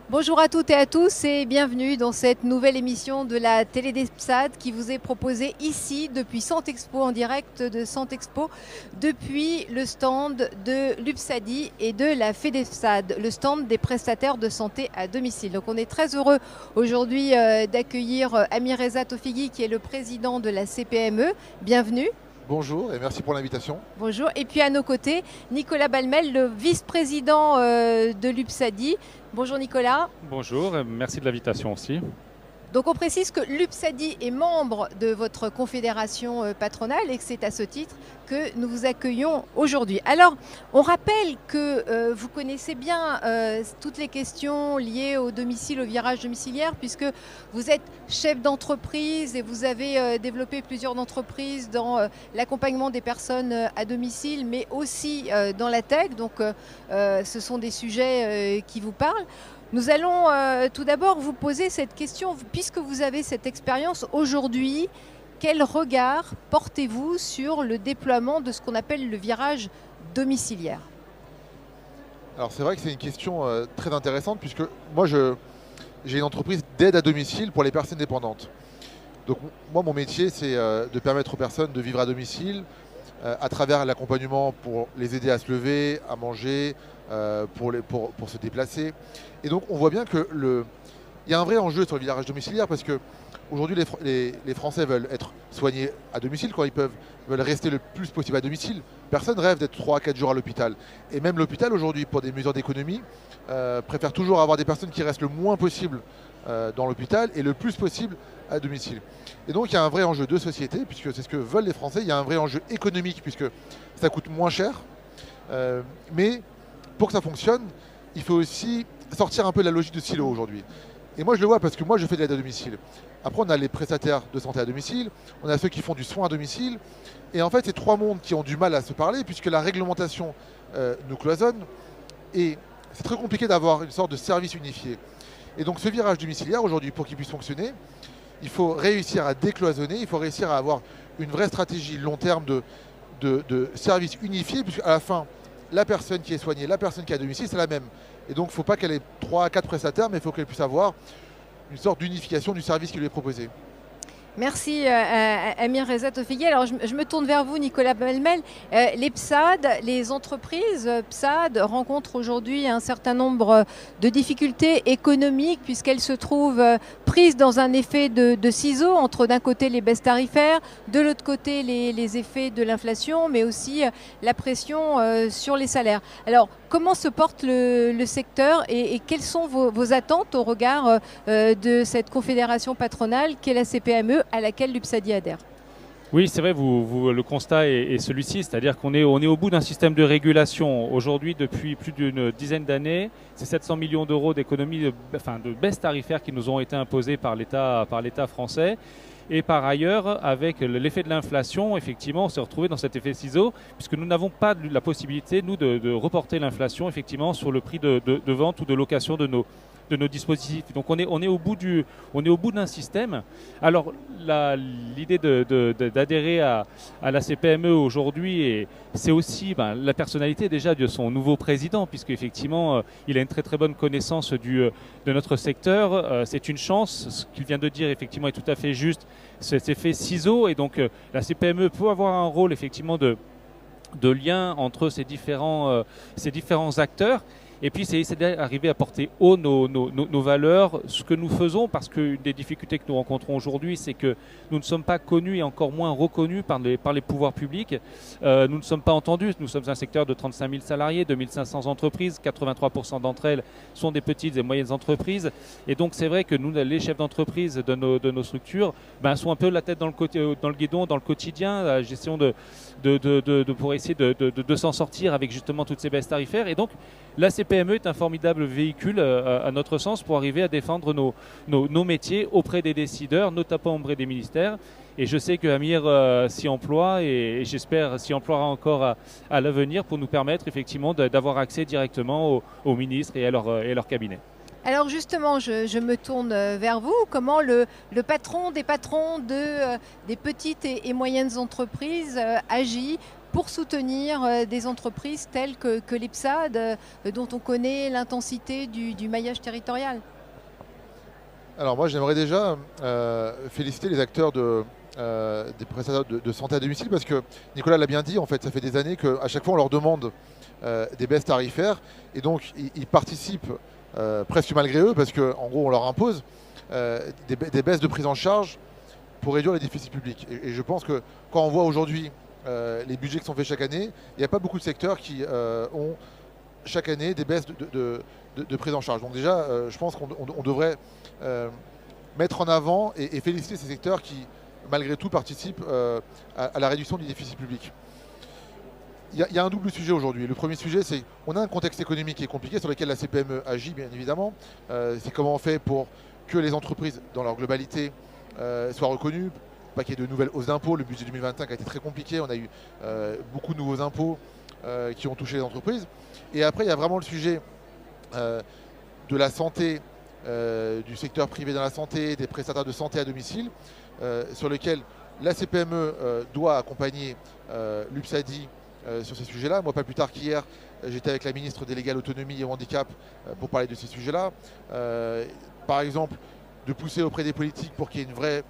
Bonjour à toutes et à tous et bienvenue dans cette nouvelle émission de la télé des PSAD qui vous est proposée ici depuis Santexpo, en direct de Santexpo, depuis le stand de l'UPSADI et de la FEDEPSAD, le stand des prestataires de santé à domicile. Donc on est très heureux aujourd'hui d'accueillir Amir Reza Tofighi qui est le président de la CPME. Bienvenue. Bonjour et merci pour l'invitation. Bonjour. Et puis à nos côtés, Nicolas Balmel, le vice-président de l'UPSADI. Bonjour Nicolas. Bonjour, merci de l'invitation aussi. Donc on précise que l'UPSADI est membre de votre confédération patronale et que c'est à ce titre que nous vous accueillons aujourd'hui. Alors on rappelle que vous connaissez bien toutes les questions liées au domicile, au virage domiciliaire, puisque vous êtes chef d'entreprise et vous avez développé plusieurs entreprises dans l'accompagnement des personnes à domicile, mais aussi dans la tech. Donc ce sont des sujets qui vous parlent. Nous allons tout d'abord vous poser cette question, puisque vous avez cette expérience aujourd'hui, quel regard portez-vous sur le déploiement de ce qu'on appelle le virage domiciliaire? Alors c'est vrai que c'est une question très intéressante puisque moi j'ai une entreprise d'aide à domicile pour les personnes dépendantes. Donc moi mon métier c'est de permettre aux personnes de vivre à domicile à travers l'accompagnement pour les aider à se lever, à manger, pour se déplacer. Et donc on voit bien qu'il y a un vrai enjeu sur le virage domiciliaire parce que aujourd'hui les Français veulent être soignés à domicile quand ils peuvent, veulent rester le plus possible à domicile. Personne rêve d'être 3 à 4 jours à l'hôpital. Et même l'hôpital aujourd'hui, pour des mesures d'économie, préfère toujours avoir des personnes qui restent le moins possible dans l'hôpital et le plus possible à domicile. Et donc il y a un vrai enjeu de société, puisque c'est ce que veulent les Français. Il y a un vrai enjeu économique, puisque ça coûte moins cher. Mais pour que ça fonctionne, il faut aussi sortir un peu de la logique de silo aujourd'hui. Et moi je le vois parce que moi je fais de l'aide à domicile. Après on a les prestataires de santé à domicile, on a ceux qui font du soin à domicile. Et en fait c'est trois mondes qui ont du mal à se parler puisque la réglementation nous cloisonne. Et c'est très compliqué d'avoir une sorte de service unifié. Et donc ce virage domiciliaire aujourd'hui, pour qu'il puisse fonctionner, il faut réussir à décloisonner, il faut réussir à avoir une vraie stratégie long terme de service unifié, puisque à la fin, la personne qui est soignée, la personne qui est à domicile, c'est la même. Et donc il ne faut pas qu'elle ait 3 à 4 prestataires, mais il faut qu'elle puisse avoir une sorte d'unification du service qui lui est proposé. Merci Amir Reza Tofighi. Alors je me tourne vers vous Nicolas Balmel. Les PSAD, les entreprises PSAD rencontrent aujourd'hui un certain nombre de difficultés économiques puisqu'elles se trouvent prises dans un effet de ciseaux entre d'un côté les baisses tarifaires, de l'autre côté les effets de l'inflation, mais aussi la pression sur les salaires. Alors comment se porte le secteur et quelles sont vos attentes au regard de cette confédération patronale qu'est la CPME à laquelle l'UPSADI adhère? Oui, c'est vrai, le constat est celui-ci, c'est-à-dire qu'on est au bout d'un système de régulation. Aujourd'hui, depuis plus d'une dizaine d'années, c'est 700 millions d'euros d'économies, de baisses tarifaires qui nous ont été imposées par l'État français. Et par ailleurs, avec l'effet de l'inflation, effectivement, on s'est retrouvé dans cet effet ciseau, puisque nous n'avons pas la possibilité, nous, de reporter l'inflation, effectivement, sur le prix de vente ou de location de nos dispositifs. Donc on est au bout d'un système. Alors l'idée d'adhérer à la CPME aujourd'hui, c'est aussi la personnalité déjà de son nouveau président, puisque effectivement il a une très très bonne connaissance de notre secteur. C'est une chance. Ce qu'il vient de dire effectivement est tout à fait juste. Cet effet ciseau, et donc la CPME peut avoir un rôle effectivement de lien entre ces différents acteurs. Et puis c'est d'arriver à porter haut nos valeurs, ce que nous faisons, parce qu'une des difficultés que nous rencontrons aujourd'hui, c'est que nous ne sommes pas connus et encore moins reconnus par les pouvoirs publics. Nous ne sommes pas entendus. Nous sommes un secteur de 35 000 salariés, 2500 entreprises, 83% d'entre elles sont des petites et moyennes entreprises. Et donc c'est vrai que nous, les chefs d'entreprise de nos structures, sont un peu la tête dans le guidon, dans le quotidien, la gestion pour essayer de s'en sortir avec justement toutes ces baisses tarifaires. Et donc la CPME est un formidable véhicule, à notre sens, pour arriver à défendre nos métiers auprès des décideurs, notamment auprès des ministères. Et je sais que Amir s'y emploie et j'espère s'y emploiera encore à l'avenir pour nous permettre effectivement d'avoir accès directement aux ministres et à leur cabinet. Alors justement, je me tourne vers vous. Comment le patron des patrons des petites et moyennes entreprises agit pour soutenir des entreprises telles que l'IPSAD, dont on connaît l'intensité du maillage territorial? Alors moi j'aimerais déjà féliciter les acteurs des prestataires de santé à domicile parce que Nicolas l'a bien dit, en fait ça fait des années qu'à chaque fois on leur demande des baisses tarifaires et donc ils participent presque malgré eux parce qu'en gros on leur impose des baisses de prise en charge pour réduire les déficits publics. Et je pense que quand on voit aujourd'hui les budgets qui sont faits chaque année, il n'y a pas beaucoup de secteurs qui ont chaque année des baisses de prise en charge. Donc déjà, je pense qu'on devrait mettre en avant et féliciter ces secteurs qui, malgré tout, participent à la réduction du déficit public. Il y a un double sujet aujourd'hui. Le premier sujet, c'est qu'on a un contexte économique qui est compliqué sur lequel la CPME agit, bien évidemment. C'est comment on fait pour que les entreprises, dans leur globalité, soient reconnues, pas qu'il y ait de nouvelles hausses d'impôts. Le budget 2025 a été très compliqué. On a eu beaucoup de nouveaux impôts qui ont touché les entreprises. Et après, il y a vraiment le sujet de la santé, du secteur privé dans la santé, des prestataires de santé à domicile, sur lequel la CPME doit accompagner l'UPSADI sur ces sujets-là. Moi, pas plus tard qu'hier, j'étais avec la ministre déléguée à l'autonomie et au handicap pour parler de ces sujets-là. Par exemple, de pousser auprès des politiques pour qu'il y ait une vraie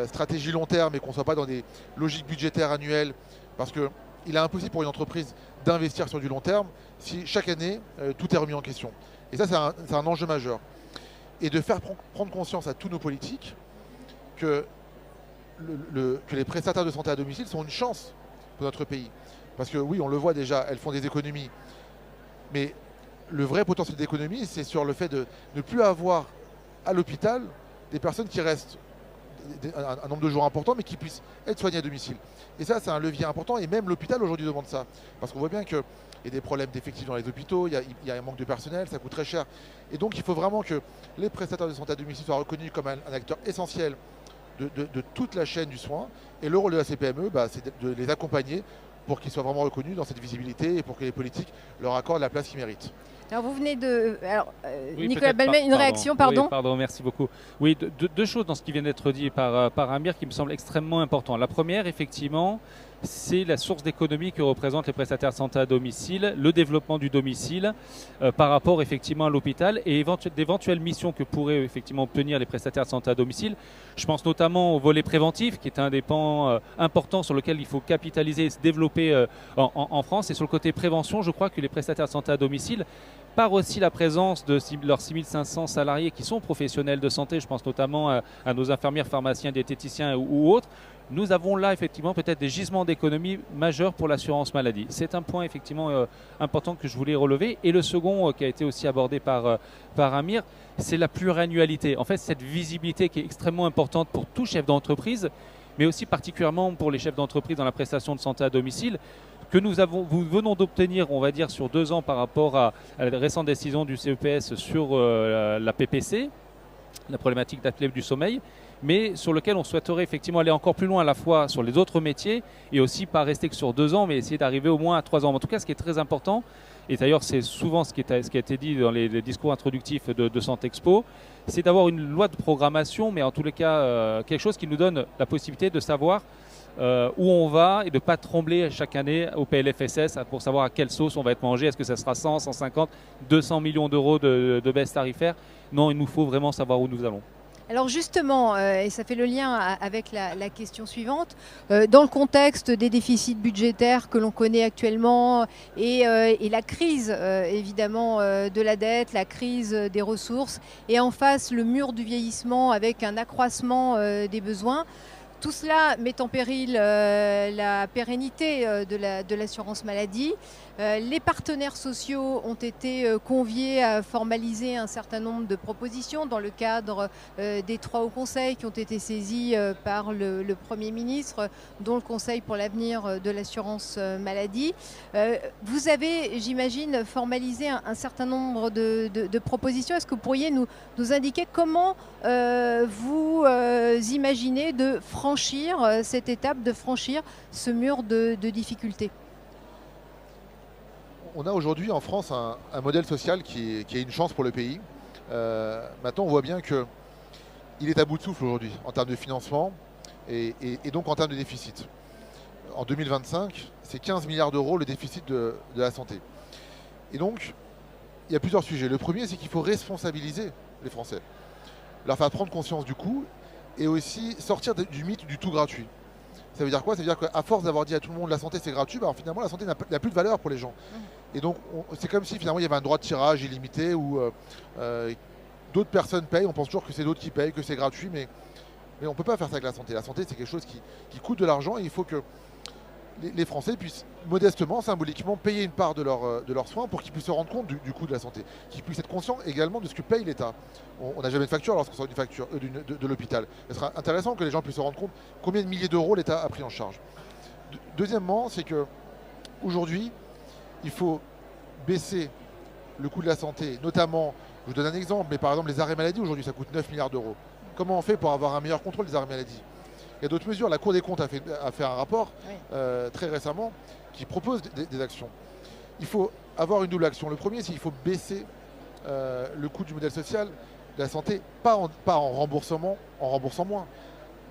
stratégie long terme et qu'on ne soit pas dans des logiques budgétaires annuelles, parce qu'il est impossible pour une entreprise d'investir sur du long terme si chaque année, tout est remis en question. Et ça, c'est un enjeu majeur. Et de faire prendre conscience à tous nos politiques que les prestataires de santé à domicile sont une chance pour notre pays. Parce que oui, on le voit déjà, elles font des économies. Mais le vrai potentiel d'économie, c'est sur le fait de ne plus avoir à l'hôpital des personnes qui restent un nombre de jours important, mais qui puissent être soignées à domicile. Et ça, c'est un levier important. Et même l'hôpital aujourd'hui demande ça. Parce qu'on voit bien qu'il y a des problèmes d'effectifs dans les hôpitaux, il y a un manque de personnel, ça coûte très cher. Et donc, il faut vraiment que les prestataires de santé à domicile soient reconnus comme un acteur essentiel de toute la chaîne du soin. Et le rôle de la CPME, c'est de les accompagner pour qu'ils soient vraiment reconnus dans cette visibilité et pour que les politiques leur accordent la place qu'ils méritent. Alors vous venez de... Oui, Nicolas Belmet, une réaction, pardon. Oui, pardon, merci beaucoup. Oui, deux choses dans ce qui vient d'être dit par Amir qui me semblent extrêmement importantes. La première, effectivement, c'est la source d'économie que représentent les prestataires de santé à domicile, le développement du domicile par rapport effectivement à l'hôpital et d'éventuelles missions que pourraient effectivement obtenir les prestataires de santé à domicile. Je pense notamment au volet préventif qui est un des pans importants sur lequel il faut capitaliser et se développer en France. Et sur le côté prévention, je crois que les prestataires de santé à domicile, par aussi la présence de leurs 6500 salariés qui sont professionnels de santé, je pense notamment à nos infirmières, pharmaciens, diététiciens ou autres, nous avons là effectivement peut-être des gisements d'économie majeurs pour l'assurance maladie. C'est un point effectivement important que je voulais relever. Et le second qui a été aussi abordé par Amir, c'est la pluriannualité. En fait, cette visibilité qui est extrêmement importante pour tout chef d'entreprise, mais aussi particulièrement pour les chefs d'entreprise dans la prestation de santé à domicile, que nous venons d'obtenir, on va dire, sur 2 ans par rapport à la récente décision du CEPS sur la PPC, la problématique d'apnée du sommeil, mais sur lequel on souhaiterait effectivement aller encore plus loin à la fois sur les autres métiers et aussi pas rester que sur 2 ans, mais essayer d'arriver au moins à 3 ans. En tout cas, ce qui est très important, et d'ailleurs c'est souvent ce qui a été dit dans les discours introductifs de Santexpo, c'est d'avoir une loi de programmation, mais en tous les cas quelque chose qui nous donne la possibilité de savoir où on va et de ne pas trembler chaque année au PLFSS pour savoir à quelle sauce on va être mangé. Est-ce que ça sera 100, 150, 200 millions d'euros de baisse tarifaire? Non, il nous faut vraiment savoir où nous allons. Alors justement, et ça fait le lien avec la question suivante, dans le contexte des déficits budgétaires que l'on connaît actuellement et la crise évidemment de la dette, la crise des ressources, et en face le mur du vieillissement avec un accroissement des besoins, tout cela met en péril la pérennité de l'assurance maladie. Les partenaires sociaux ont été conviés à formaliser un certain nombre de propositions dans le cadre des 3 hauts conseils qui ont été saisis par le Premier ministre, dont le Conseil pour l'avenir de l'assurance maladie. Vous avez, j'imagine, formalisé un certain nombre de propositions. Est-ce que vous pourriez nous indiquer comment vous imaginez de franchir cette étape, de franchir ce mur de difficultés? On a aujourd'hui en France un modèle social qui est une chance pour le pays. Maintenant, on voit bien qu'il est à bout de souffle aujourd'hui en termes de financement et donc en termes de déficit. En 2025, c'est 15 milliards d'euros le déficit de la santé. Et donc, il y a plusieurs sujets. Le premier, c'est qu'il faut responsabiliser les Français, leur faire prendre conscience du coût et aussi sortir du mythe du tout gratuit. Ça veut dire quoi? Ça veut dire qu'à force d'avoir dit à tout le monde la santé c'est gratuit, finalement la santé n'a plus de valeur pour les gens. Et donc c'est comme si finalement il y avait un droit de tirage illimité où d'autres personnes payent, on pense toujours que c'est d'autres qui payent, que c'est gratuit, mais on ne peut pas faire ça avec la santé. La santé c'est quelque chose qui coûte de l'argent et il faut que les Français puissent modestement, symboliquement payer une part de leurs soins pour qu'ils puissent se rendre compte du coût de la santé, qu'ils puissent être conscients également de ce que paye l'État. On n'a jamais de facture lorsqu'on sort d'une facture de l'hôpital. Ce sera intéressant que les gens puissent se rendre compte combien de milliers d'euros l'État a pris en charge. Deuxièmement, c'est qu'aujourd'hui, il faut baisser le coût de la santé, notamment, je vous donne un exemple, mais par exemple les arrêts maladie, aujourd'hui ça coûte 9 milliards d'euros. Comment on fait pour avoir un meilleur contrôle des arrêts maladie? Il y a d'autres mesures. La Cour des comptes a fait un rapport très récemment qui propose des actions. Il faut avoir une double action. Le premier, c'est qu'il faut baisser le coût du modèle social de la santé, pas en remboursant moins,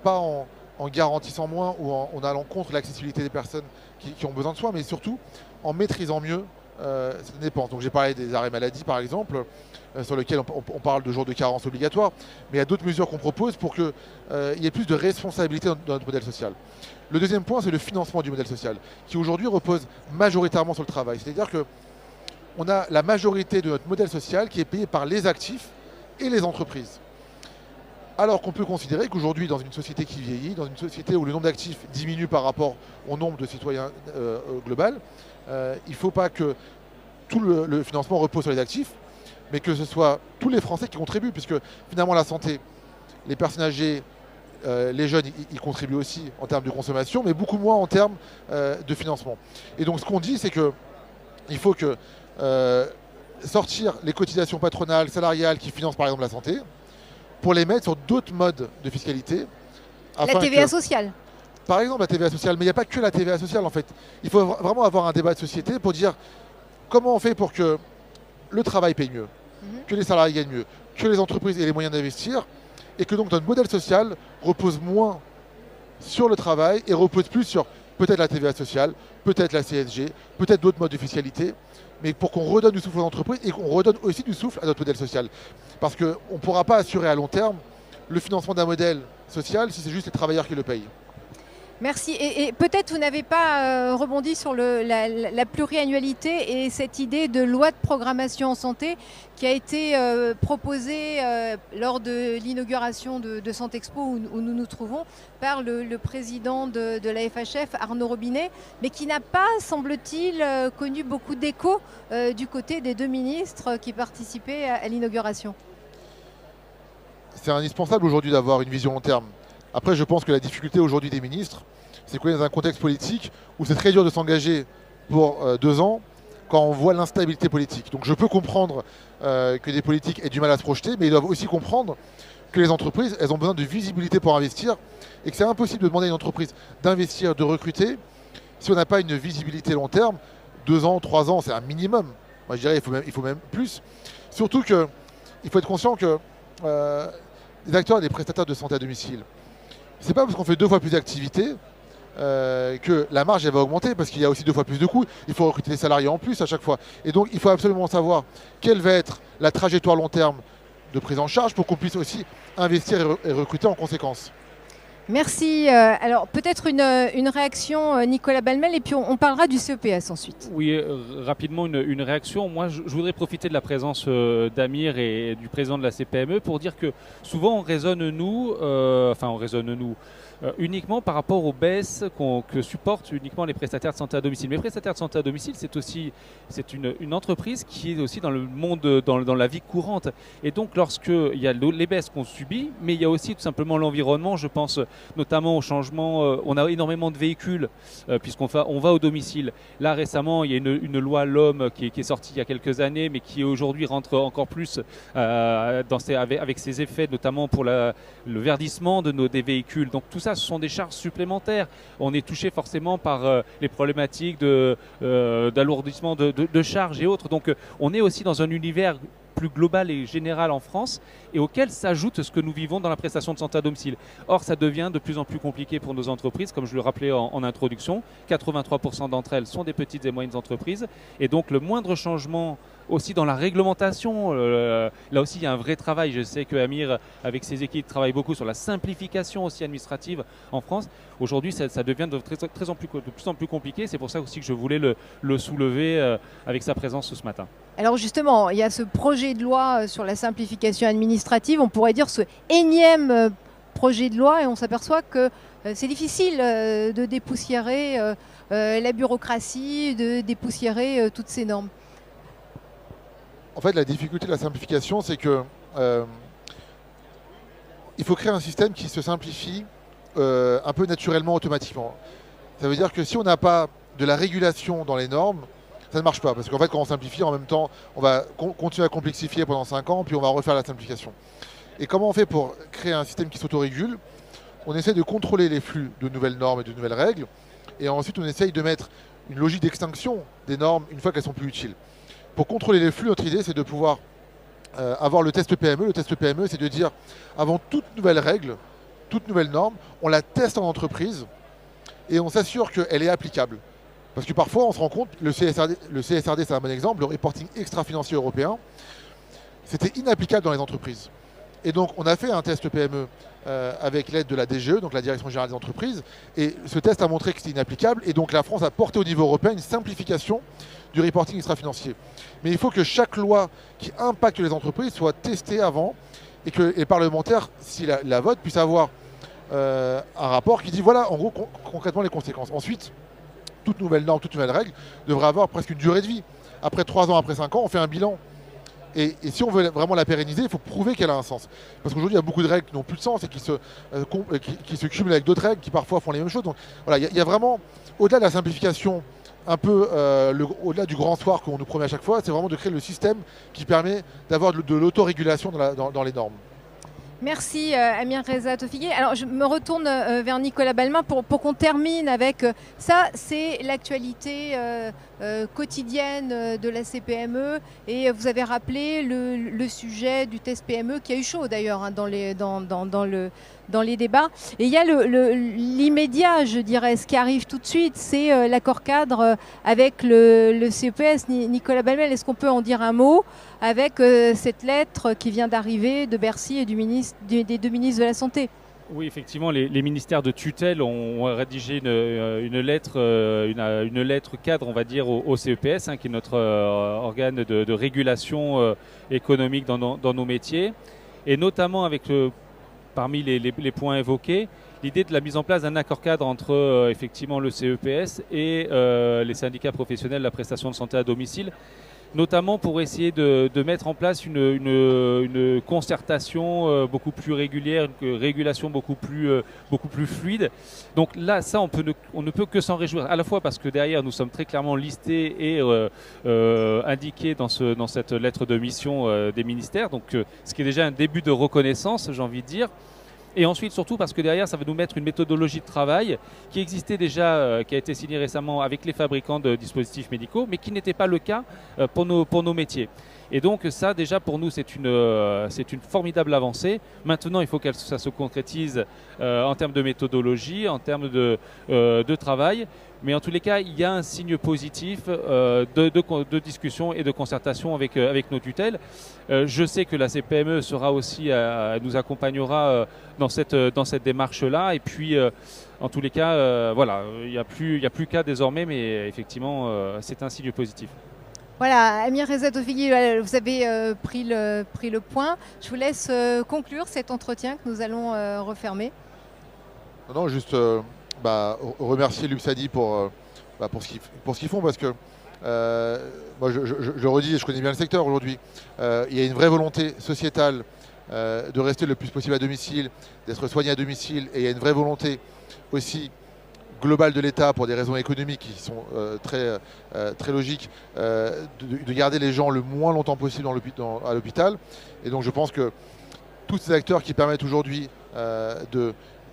pas en garantissant moins ou en allant contre l'accessibilité des personnes qui ont besoin de soins, mais surtout en maîtrisant mieux cette dépense. Donc j'ai parlé des arrêts maladie par exemple, sur lesquels on parle de jours de carence obligatoires, mais il y a d'autres mesures qu'on propose pour qu'il y ait plus de responsabilité dans notre modèle social. Le deuxième point, c'est le financement du modèle social, qui aujourd'hui repose majoritairement sur le travail. C'est-à-dire qu'on a la majorité de notre modèle social qui est payé par les actifs et les entreprises. Alors qu'on peut considérer qu'aujourd'hui, dans une société qui vieillit, dans une société où le nombre d'actifs diminue par rapport au nombre de citoyens global, il ne faut pas que tout le financement repose sur les actifs, mais que ce soit tous les Français qui contribuent, puisque finalement la santé, les personnes âgées, les jeunes, ils contribuent aussi en termes de consommation, mais beaucoup moins en termes de financement. Et donc ce qu'on dit, c'est qu'il faut que sortir les cotisations patronales, salariales qui financent par exemple la santé, pour les mettre sur d'autres modes de fiscalité. La TVA sociale. Par exemple la TVA sociale, mais il n'y a pas que la TVA sociale en fait. Il faut vraiment avoir un débat de société pour dire comment on fait pour que le travail paye mieux, que les salariés gagnent mieux, que les entreprises aient les moyens d'investir, et que donc notre modèle social repose moins sur le travail et repose plus sur peut-être la TVA sociale, peut-être la CSG, peut-être d'autres modes de fiscalité, mais pour qu'on redonne du souffle aux entreprises et qu'on redonne aussi du souffle à notre modèle social. Parce qu'on ne pourra pas assurer à long terme le financement d'un modèle social si c'est juste les travailleurs qui le payent. Merci. Et peut-être vous n'avez pas rebondi sur la pluriannualité et cette idée de loi de programmation en santé qui a été proposée lors de l'inauguration de Santexpo où nous nous trouvons par le président de la FHF, Arnaud Robinet, mais qui n'a pas, semble-t-il, connu beaucoup d'écho du côté des deux ministres qui participaient à l'inauguration. C'est indispensable aujourd'hui d'avoir une vision long terme. Après, je pense que la difficulté aujourd'hui des ministres, c'est qu'on est dans un contexte politique où c'est très dur de s'engager pour 2 ans quand on voit l'instabilité politique. Donc je peux comprendre que des politiques aient du mal à se projeter, mais ils doivent aussi comprendre que les entreprises, elles ont besoin de visibilité pour investir et que c'est impossible de demander à une entreprise d'investir, de recruter, si on n'a pas une visibilité long terme. 2 ans, 3 ans, c'est un minimum. Moi je dirais il faut même plus. Surtout qu'il faut être conscient que les acteurs et les prestataires de santé à domicile, c'est pas parce qu'on fait 2 fois plus d'activités que la marge elle va augmenter parce qu'il y a aussi 2 fois plus de coûts. Il faut recruter des salariés en plus à chaque fois. Et donc il faut absolument savoir quelle va être la trajectoire long terme de prise en charge pour qu'on puisse aussi investir et recruter en conséquence. Merci. Alors peut-être une réaction, Nicolas Balmel, et puis on parlera du CEPS ensuite. Oui, rapidement une réaction. Moi, je voudrais profiter de la présence d'Amir et du président de la CPME pour dire que souvent on raisonne uniquement par rapport aux baisses que supportent uniquement les prestataires de santé à domicile. Mais les prestataires de santé à domicile, c'est une entreprise qui est aussi dans le monde, dans la vie courante. Et donc, lorsqu'il y a les baisses qu'on subit, mais il y a aussi tout simplement l'environnement. Je pense notamment au changement. On a énormément de véhicules puisqu'on va au domicile. Là, récemment, il y a une loi L'Homme qui est sortie il y a quelques années, mais qui aujourd'hui rentre encore plus avec ses effets, notamment pour le verdissement des véhicules. Donc tout ça, ce sont des charges supplémentaires. On est touché forcément par les problématiques d'alourdissement de charges et autres. Donc on est aussi dans un univers plus global et général en France et auquel s'ajoute ce que nous vivons dans la prestation de santé à domicile. Or, ça devient de plus en plus compliqué pour nos entreprises, comme je le rappelais en introduction. 83% d'entre elles sont des petites et moyennes entreprises et donc le moindre changement aussi dans la réglementation, là aussi il y a un vrai travail. Je sais que Amir, avec ses équipes, travaille beaucoup sur la simplification aussi administrative en France. Aujourd'hui, ça devient de plus en plus compliqué. C'est pour ça aussi que je voulais le soulever avec sa présence ce matin. Alors justement, il y a ce projet de loi sur la simplification administrative, on pourrait dire ce énième projet de loi, et on s'aperçoit que c'est difficile de dépoussiérer la bureaucratie, de dépoussiérer toutes ces normes. En fait, la difficulté de la simplification, c'est que il faut créer un système qui se simplifie un peu naturellement, automatiquement. Ça veut dire que si on n'a pas de la régulation dans les normes, ça ne marche pas. Parce qu'en fait, quand on simplifie, en même temps, on va continuer à complexifier pendant 5 ans, puis on va refaire la simplification. Et comment on fait pour créer un système qui s'autorégule? On essaie de contrôler les flux de nouvelles normes et de nouvelles règles. Et ensuite, on essaye de mettre une logique d'extinction des normes une fois qu'elles sont plus utiles. Pour contrôler les flux, notre idée, c'est de pouvoir avoir le test PME. Le test PME, c'est de dire, avant toute nouvelle règle, toute nouvelle norme, on la teste en entreprise et on s'assure qu'elle est applicable. Parce que parfois, on se rend compte, le CSRD c'est un bon exemple, le reporting extra-financier européen, c'était inapplicable dans les entreprises. Et donc, on a fait un test PME avec l'aide de la DGE, donc la Direction Générale des Entreprises, et ce test a montré que c'était inapplicable, et donc la France a porté au niveau européen une simplification du reporting extra-financier. Mais il faut que chaque loi qui impacte les entreprises soit testée avant, et que les parlementaires, s'ils la votent, puissent avoir un rapport qui dit, voilà, en gros, concrètement, les conséquences. Ensuite, toute nouvelle norme, toute nouvelle règle devrait avoir presque une durée de vie. Après 3 ans, après 5 ans, on fait un bilan. Et si on veut vraiment la pérenniser, il faut prouver qu'elle a un sens. Parce qu'aujourd'hui, il y a beaucoup de règles qui n'ont plus de sens et qui se cumulent avec d'autres règles qui parfois font les mêmes choses. Donc voilà, il y a vraiment, au-delà de la simplification, un peu au-delà du grand soir qu'on nous promet à chaque fois, c'est vraiment de créer le système qui permet d'avoir de l'autorégulation dans les normes. Merci Amir Reza Tofigué. Alors je me retourne vers Nicolas Balma pour qu'on termine avec ça, c'est l'actualité quotidienne de la CPME et vous avez rappelé le sujet du test PME qui a eu chaud d'ailleurs hein, dans les débats. Et il y a l'immédiat, je dirais, ce qui arrive tout de suite, c'est l'accord cadre avec le CEPS. Nicolas Balma, est-ce qu'on peut en dire un mot avec cette lettre qui vient d'arriver de Bercy et des 2 ministres de la Santé? Oui, effectivement, les ministères de tutelle ont rédigé une lettre cadre, on va dire, au CEPS, hein, qui est notre organe de régulation économique dans nos métiers, et notamment avec parmi les points évoqués, l'idée de la mise en place d'un accord cadre entre effectivement le CEPS et les syndicats professionnels de la prestation de santé à domicile, notamment pour essayer de mettre en place une concertation beaucoup plus régulière, une régulation beaucoup plus fluide. Donc là, ça, on ne peut que s'en réjouir, à la fois parce que derrière, nous sommes très clairement listés et indiqués dans cette lettre de mission des ministères, donc ce qui est déjà un début de reconnaissance, j'ai envie de dire. Et ensuite, surtout parce que derrière, ça va nous mettre une méthodologie de travail qui existait déjà, qui a été signée récemment avec les fabricants de dispositifs médicaux, mais qui n'était pas le cas pour nos métiers. Et donc ça, déjà, pour nous, c'est une formidable avancée. Maintenant, il faut que ça se concrétise en termes de méthodologie, en termes de travail. Mais en tous les cas, il y a un signe positif de discussion et de concertation avec nos tutelles. Je sais que la CPME sera aussi, nous accompagnera dans cette démarche-là. Et puis, en tous les cas, voilà, il n'y a plus qu'à désormais, mais effectivement, c'est un signe positif. Voilà, Amir Reza Tofigué, vous avez pris le point. Je vous laisse conclure cet entretien que nous allons refermer. Non, juste remercier l'UPSADI pour ce qu'ils font, parce que moi je redis, je connais bien le secteur aujourd'hui, il y a une vraie volonté sociétale de rester le plus possible à domicile, d'être soigné à domicile, et il y a une vraie volonté aussi globale de l'État pour des raisons économiques qui sont très logiques, de garder les gens le moins longtemps possible à l'hôpital. Et donc je pense que tous ces acteurs qui permettent aujourd'hui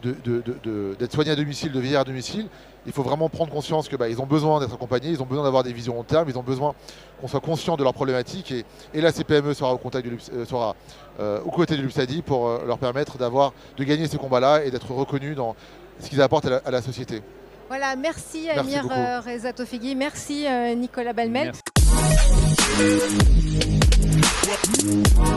d'être soignés à domicile, de vieillir à domicile, il faut vraiment prendre conscience qu'ils ont besoin d'être accompagnés, ils ont besoin d'avoir des visions long terme, ils ont besoin qu'on soit conscient de leurs problématiques. Et là, CPME sera aux côtés de l'UPSADI pour leur permettre de gagner ce combat-là et d'être reconnus dans ce qu'ils apportent à la société. Voilà, merci Amir Rezatofegui, merci Nicolas Balmel. Merci.